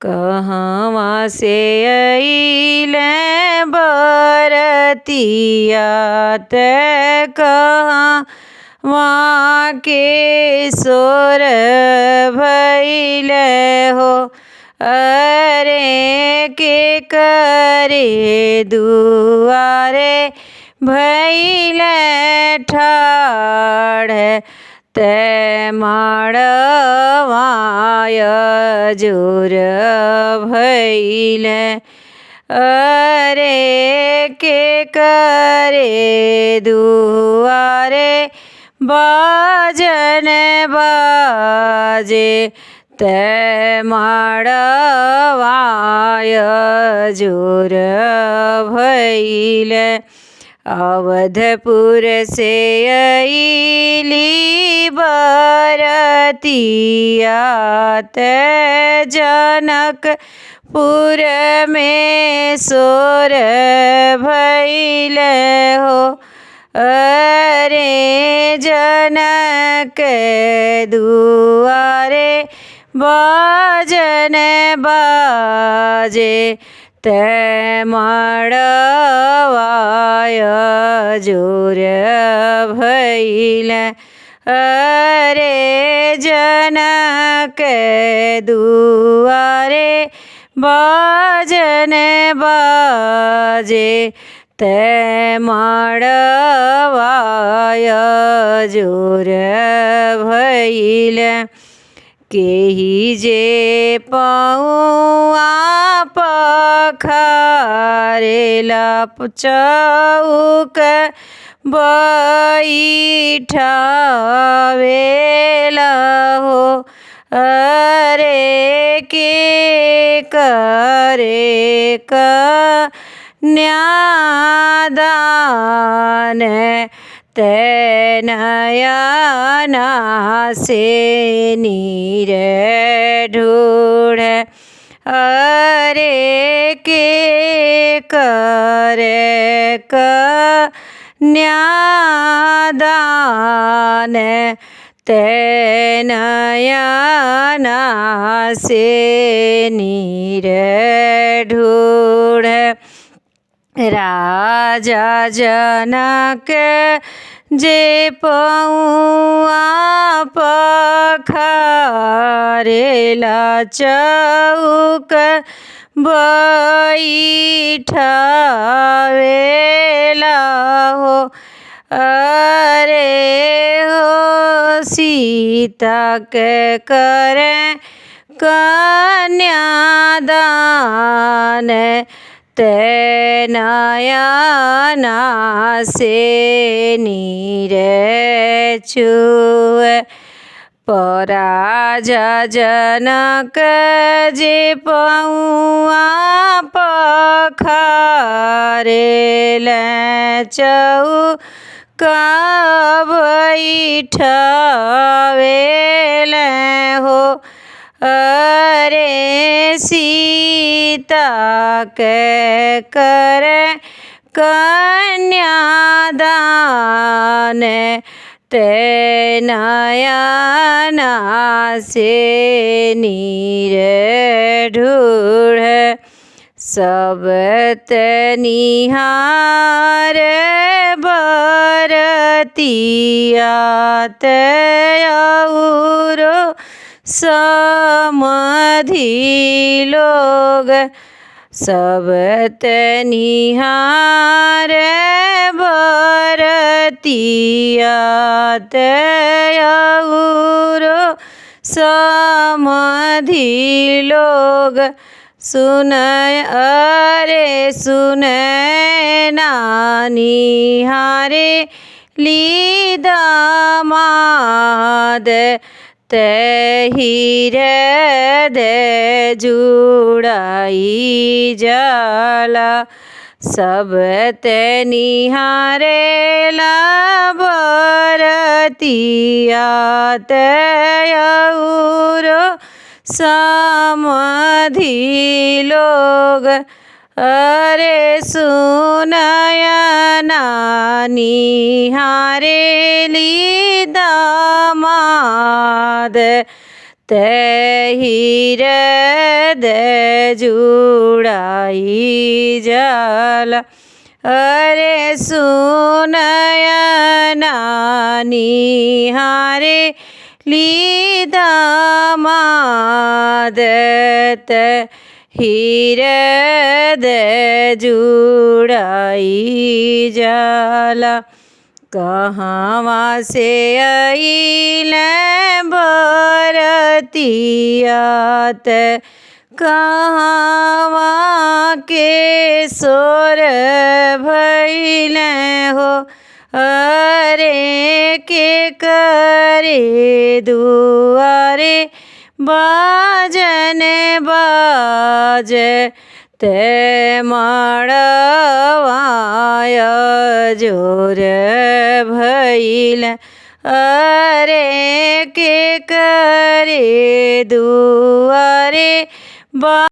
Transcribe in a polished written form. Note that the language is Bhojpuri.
कहवा से अइले बरतिया ते कहवा के सोर भइले हो। अरे के करे दुआरे भइले ठाड़ ते माड़वाय जोर भइले। अरे के करे दुआरे बाजन बाजे ते माड़वाय जोर भइले। अवधपुर से अइली बरतिया ते जनकपुर में सोर भइले हो। अरे जनक दुआरे बाजन बाजे ते माड़वाय जोर भइले। अरे जनक दुआरे बाजन बाजे ते माड़वाय जोर भइले। केही जे पौआ पखारेला चौक बैठावेला हो। अरे के करे कन्यादान ते नयना से नीर ढूढ़े। अरे के करे कन्यादान ते नयना से नीर ढूढ़े। राजा जनक जे पौआ पखारेला चौक बैठावेला हो। अरे हो सीता के करे कन्यादान ते नयना से नीर छुए। राजा जनक जे पौआ पखारेला चौका बैठावेला हो। अरे सीता के करे कन्यादान ते नयना से नीर ढूढ़े। सब निहार बरतिया ते औरो समधि लोग। सब निहार बरतिया ते औरो समधि लोग। सुनय अरे सुनय नानी हारे ली दामाद ते हीरे दे जुड़ाई जाला। सब ते निहारेला बरतिया ते औरो समधि लोग। अरे सुनय नानी हारेली दामाद તે હૃદય જુડાઈ જાલા અરે સુનયના નિહારે લીધા માદત હૃદય જુડાઈ જાલા कहाँ से अइले भरतियात कहाँ के सोर भइले हो अरे के करे दुआरे बाजन बाजे ते मड़वाय जोर भइल अरे के करे दुआरे